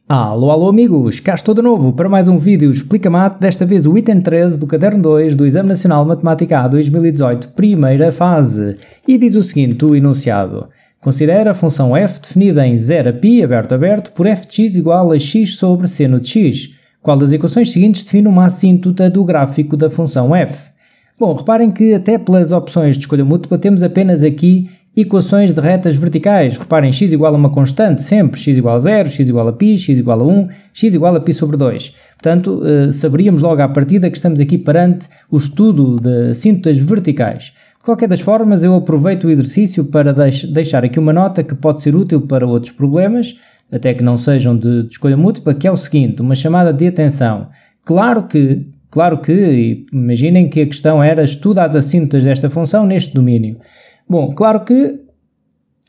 Alô, alô amigos, cá estou de novo para mais um vídeo Explica Mate, desta vez o item 13 do caderno 2 do Exame Nacional de Matemática A 2018, primeira fase, e diz o seguinte, o enunciado: considera a função f definida em 0 a π, aberto, por f de x igual a x sobre seno de x. Qual das equações seguintes define uma assíntota do gráfico da função f? Bom, reparem que até pelas opções de escolha múltipla temos apenas aqui equações de retas verticais. Reparem, x igual a uma constante, sempre, x igual a 0, x igual a π, x igual a 1, x igual a π sobre 2. Portanto, saberíamos logo à partida que estamos aqui perante o estudo de assíntotas verticais. De qualquer das formas, eu aproveito o exercício para deixar aqui uma nota que pode ser útil para outros problemas, até que não sejam de escolha múltipla, que é o seguinte, uma chamada de atenção. Claro que, imaginem que a questão era estuda as assíntotas desta função neste domínio. Bom, claro que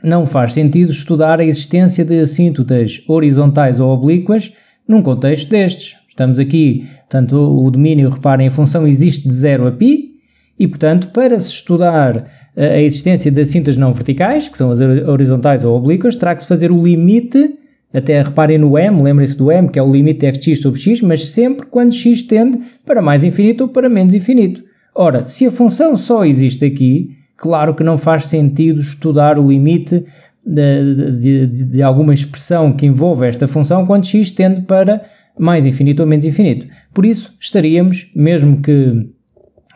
não faz sentido estudar a existência de assíntotas horizontais ou oblíquas num contexto destes. Estamos aqui, portanto, o domínio, reparem, a função existe de 0 a π e, portanto, para se estudar a existência de assíntotas não verticais, que são as horizontais ou oblíquas, terá que se fazer o limite, até reparem no m, lembrem-se do m, que é o limite de fx sobre x, mas sempre quando x tende para mais infinito ou para menos infinito. Ora, se a função só existe aqui, claro que não faz sentido estudar o limite de alguma expressão que envolva esta função quando x tende para mais infinito ou menos infinito. Por isso, estaríamos, mesmo que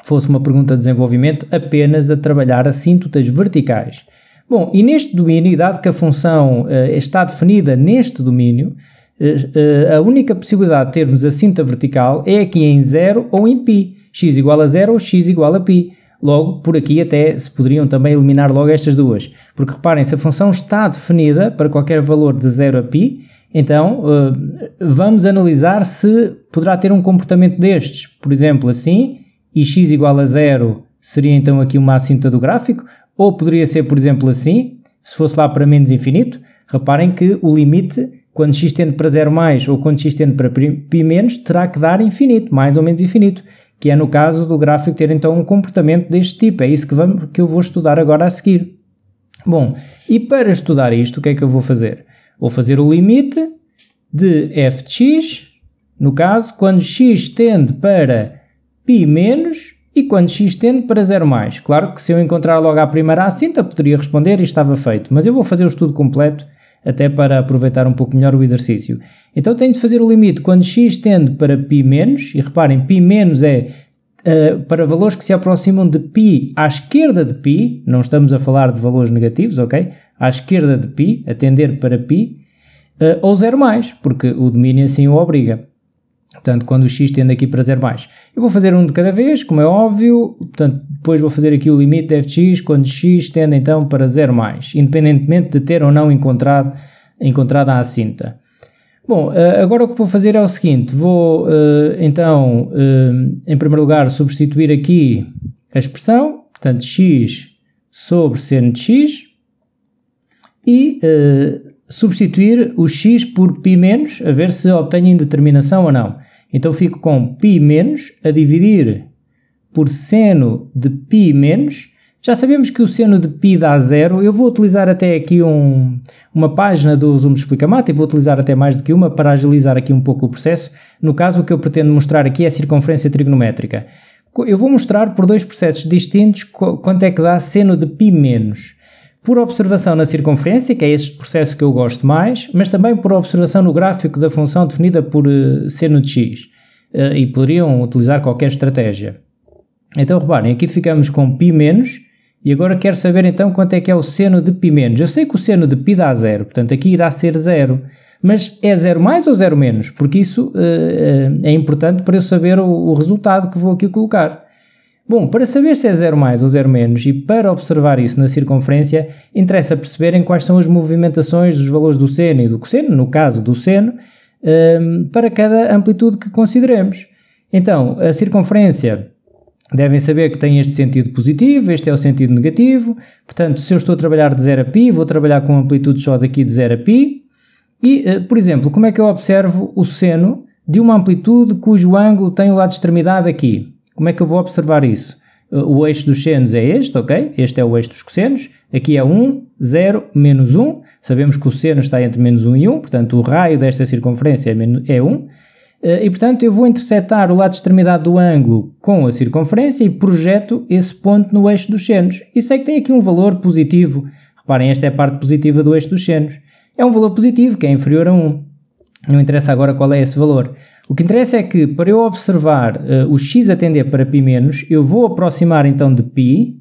fosse uma pergunta de desenvolvimento, apenas a trabalhar assíntotas verticais. Bom, e neste domínio, dado que a função está definida neste domínio, a única possibilidade de termos assíntota vertical é aqui em 0 ou em π, x igual a 0 ou x igual a π. Logo, por aqui até se poderiam também eliminar logo estas duas, porque reparem, se a função está definida para qualquer valor de 0 a π, então vamos analisar se poderá ter um comportamento destes, por exemplo assim, e x igual a 0 seria então aqui uma assíntota do gráfico, ou poderia ser, por exemplo assim, se fosse lá para menos infinito. Reparem que o limite, quando x tende para 0 mais ou quando x tende para π menos, terá que dar infinito, mais ou menos infinito, que é no caso do gráfico ter então um comportamento deste tipo. É isso que eu vou estudar agora a seguir. Bom, e para estudar isto, o que é que eu vou fazer? Vou fazer o limite de f de x, no caso, quando x tende para π menos e quando x tende para 0 mais. Claro que se eu encontrar logo a primeira assíntota, poderia responder e estava feito, mas eu vou fazer o estudo completo até para aproveitar um pouco melhor o exercício. Então tenho de fazer o limite quando x tende para π menos, e reparem, π menos é para valores que se aproximam de π à esquerda de π, não estamos a falar de valores negativos, ok? À esquerda de π, a tender para π, ou 0 mais, porque o domínio assim o obriga. Portanto, quando o x tende aqui para 0 mais. Eu vou fazer um de cada vez, como é óbvio, portanto, depois vou fazer aqui o limite de f de x quando x tende então para 0 mais, independentemente de ter ou não encontrada a assíntota. Bom, agora o que vou fazer é o seguinte, vou então, em primeiro lugar, substituir aqui a expressão, portanto, x sobre seno de x, e substituir o x por π menos, a ver se obtenho indeterminação ou não. Então fico com π menos a dividir por seno de π menos. Já sabemos que o seno de π dá 0. Eu vou utilizar até aqui uma página do Zoom Explica Mate e vou utilizar até mais do que uma para agilizar aqui um pouco o processo. No caso, o que eu pretendo mostrar aqui é a circunferência trigonométrica. Eu vou mostrar por dois processos distintos quanto é que dá seno de π menos. Por observação na circunferência, que é este processo que eu gosto mais, mas também por observação no gráfico da função definida por seno de x. E poderiam utilizar qualquer estratégia. Então, reparem, aqui ficamos com π menos, e agora quero saber então quanto é que é o seno de π menos. Eu sei que o seno de π dá 0, portanto aqui irá ser 0. Mas é 0 mais ou 0 menos? Porque isso é importante para eu saber o resultado que vou aqui colocar. Bom, para saber se é 0 mais ou 0 menos e para observar isso na circunferência, interessa perceberem quais são as movimentações dos valores do seno e do cosseno, no caso do seno, para cada amplitude que consideremos. Então, a circunferência, devem saber que tem este sentido positivo, este é o sentido negativo, portanto, se eu estou a trabalhar de 0 a π, vou trabalhar com amplitude só daqui de 0 a π, e, por exemplo, como é que eu observo o seno de uma amplitude cujo ângulo tem o lado de extremidade aqui? Como é que eu vou observar isso? O eixo dos senos é este, ok? Este é o eixo dos cossenos. Aqui é 1, 0, menos 1. Sabemos que o seno está entre menos 1 e 1, portanto o raio desta circunferência é 1. E portanto eu vou intersetar o lado de extremidade do ângulo com a circunferência e projeto esse ponto no eixo dos senos. E sei que tem aqui um valor positivo. Reparem, esta é a parte positiva do eixo dos senos. É um valor positivo, que é inferior a 1. Não interessa agora qual é esse valor. O que interessa é que, para eu observar o x a tender para π-, eu vou aproximar então de π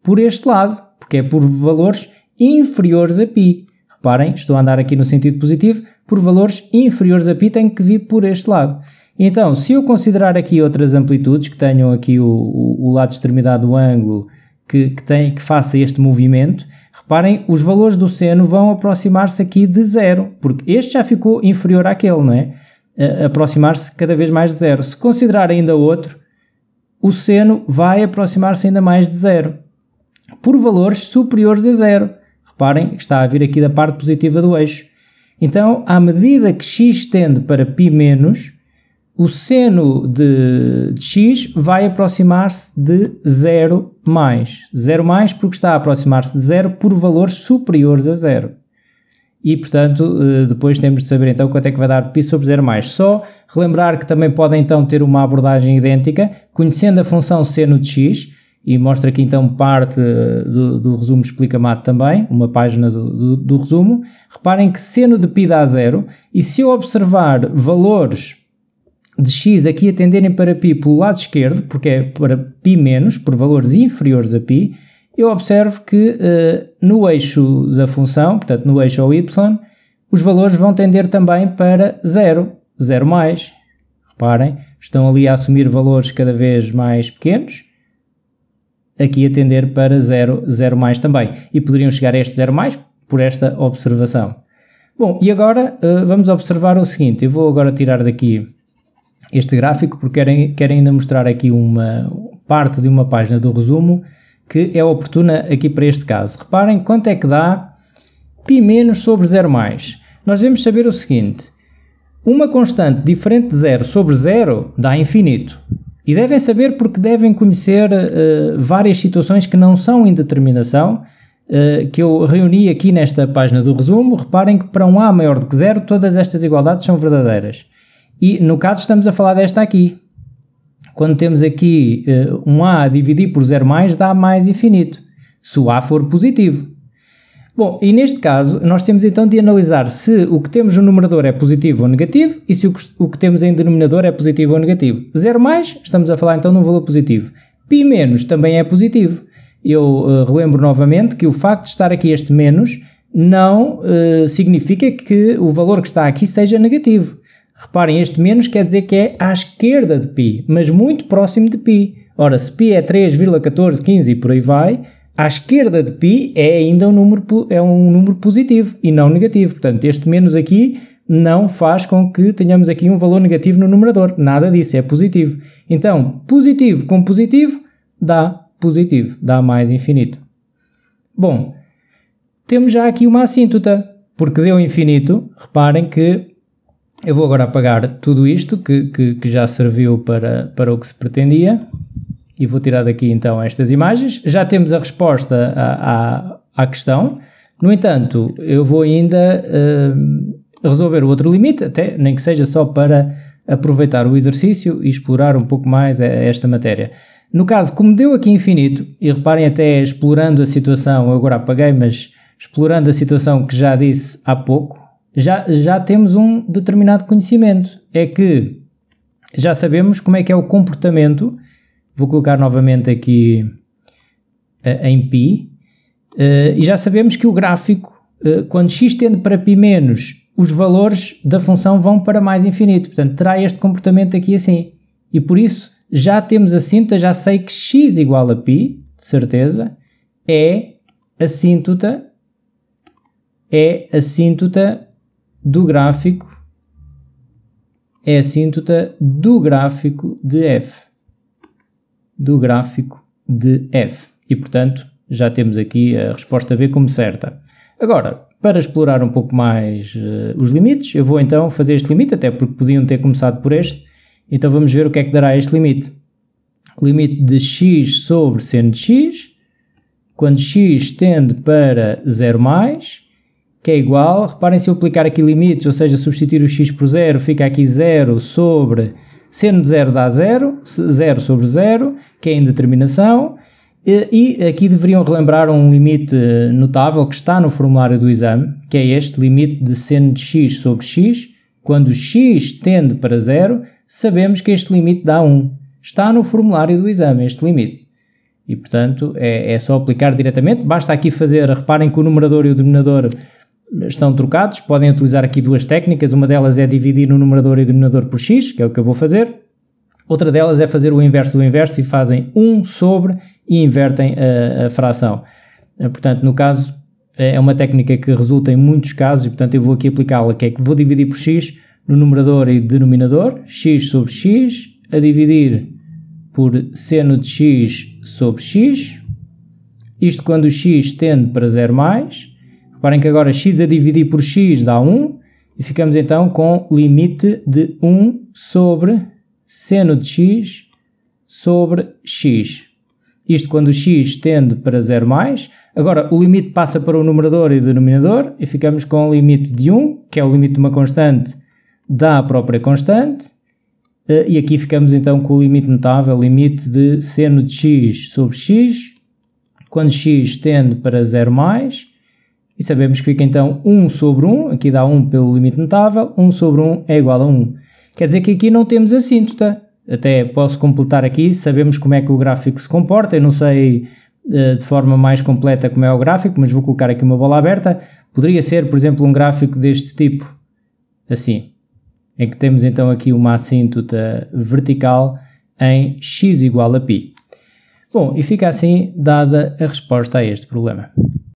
por este lado, porque é por valores inferiores a π. Reparem, estou a andar aqui no sentido positivo, por valores inferiores a π tenho que vir por este lado. Então, se eu considerar aqui outras amplitudes, que tenham aqui o lado de extremidade do ângulo, que faça este movimento, reparem, os valores do seno vão aproximar-se aqui de 0, porque este já ficou inferior àquele, não é? Aproximar-se cada vez mais de 0. Se considerar ainda outro, o seno vai aproximar-se ainda mais de 0, por valores superiores a 0. Reparem que está a vir aqui da parte positiva do eixo. Então, à medida que x tende para π-, o seno de x vai aproximar-se de 0 mais. 0 mais porque está a aproximar-se de 0 por valores superiores a 0. E, portanto, depois temos de saber então quanto é que vai dar π sobre 0 mais. Só relembrar que também podem então ter uma abordagem idêntica, conhecendo a função seno de x, e mostra aqui então parte do resumo Explica-Math também, uma página do resumo. Reparem que seno de π dá 0, e se eu observar valores de x aqui a tenderem para π pelo lado esquerdo, porque é para π-, por valores inferiores a π, eu observo que no eixo da função, portanto no eixo ao y, os valores vão tender também para 0, 0 mais. Reparem, estão ali a assumir valores cada vez mais pequenos, aqui a tender para 0, 0 mais também. E poderiam chegar a este 0 mais por esta observação. Bom, e agora vamos observar o seguinte, eu vou agora tirar daqui este gráfico porque quero ainda mostrar aqui uma parte de uma página do resumo que é oportuna aqui para este caso. Reparem quanto é que dá π- sobre 0 mais. Nós devemos saber o seguinte, uma constante diferente de 0 sobre 0 dá infinito. E devem saber porque devem conhecer várias situações que não são indeterminação, que eu reuni aqui nesta página do resumo. Reparem que para um A maior do que 0 todas estas igualdades são verdadeiras. E no caso estamos a falar desta aqui. Quando temos aqui um A a dividir por 0 mais, dá mais infinito, se o A for positivo. Bom, e neste caso nós temos então de analisar se o que temos no numerador é positivo ou negativo e se o que temos em denominador é positivo ou negativo. 0 mais, estamos a falar então de um valor positivo. π- também é positivo. Eu relembro novamente que o facto de estar aqui este menos não significa que o valor que está aqui seja negativo. Reparem, este menos quer dizer que é à esquerda de π, mas muito próximo de π. Ora, se π é 3,1415 e por aí vai, à esquerda de π é ainda um número positivo e não negativo. Portanto, este menos aqui não faz com que tenhamos aqui um valor negativo no numerador. Nada disso, é positivo. Então, positivo com positivo dá positivo, dá mais infinito. Bom, temos já aqui uma assíntota, porque deu infinito. Reparem que eu vou agora apagar tudo isto que já serviu para o que se pretendia e vou tirar daqui então estas imagens. Já temos a resposta à questão. No entanto, eu vou ainda resolver o outro limite, até nem que seja só para aproveitar o exercício e explorar um pouco mais esta matéria. No caso, como deu aqui infinito, e reparem até explorando a situação, eu agora apaguei, mas explorando a situação que já disse há pouco, já temos um determinado conhecimento. É que já sabemos como é que é o comportamento, vou colocar novamente aqui em π, e já sabemos que o gráfico, quando x tende para π-, os valores da função vão para mais infinito, portanto terá este comportamento aqui assim. E por isso já temos a síntota, já sei que x igual a π, de certeza, é a assíntota do gráfico, é a assíntota do gráfico de f. Do gráfico de f. E, portanto, já temos aqui a resposta B como certa. Agora, para explorar um pouco mais os limites, eu vou então fazer este limite, até porque podiam ter começado por este. Então vamos ver o que é que dará este limite. limite de x sobre seno de x, quando x tende para 0 mais, que é igual, reparem se eu aplicar aqui limites, ou seja, substituir o x por 0, fica aqui 0 sobre seno de 0 dá 0, 0 sobre 0, que é a indeterminação, e aqui deveriam relembrar um limite notável que está no formulário do exame, que é este limite de seno de x sobre x, quando x tende para 0, sabemos que este limite dá 1. Está no formulário do exame este limite. E, portanto, é só aplicar diretamente. Basta aqui fazer, reparem que o numerador e o denominador estão trocados. Podem utilizar aqui duas técnicas. Uma delas é dividir o numerador e o denominador por x, que é o que eu vou fazer. Outra delas é fazer o inverso do inverso e fazem 1 sobre e invertem a fração. Portanto, no caso, é uma técnica que resulta em muitos casos e, portanto, eu vou aqui aplicá-la, que é que vou dividir por x no numerador e denominador, x sobre x, a dividir por seno de x sobre x, isto quando o x tende para 0 mais. Reparem que agora x a dividir por x dá 1, e ficamos então com limite de 1 sobre seno de x sobre x. Isto quando o x tende para 0 mais. Agora o limite passa para o numerador e o denominador, e ficamos com o limite de 1, que é o limite de uma constante da própria constante, e aqui ficamos então com o limite notável, limite de seno de x sobre x, quando x tende para 0 mais, e sabemos que fica então 1 sobre 1, aqui dá 1 pelo limite notável, 1 sobre 1 é igual a 1. Quer dizer que aqui não temos assíntota. Até posso completar aqui, sabemos como é que o gráfico se comporta, eu não sei de forma mais completa como é o gráfico, mas vou colocar aqui uma bola aberta. Poderia ser, por exemplo, um gráfico deste tipo, assim, em que temos então aqui uma assíntota vertical em x igual a π. Bom, e fica assim dada a resposta a este problema.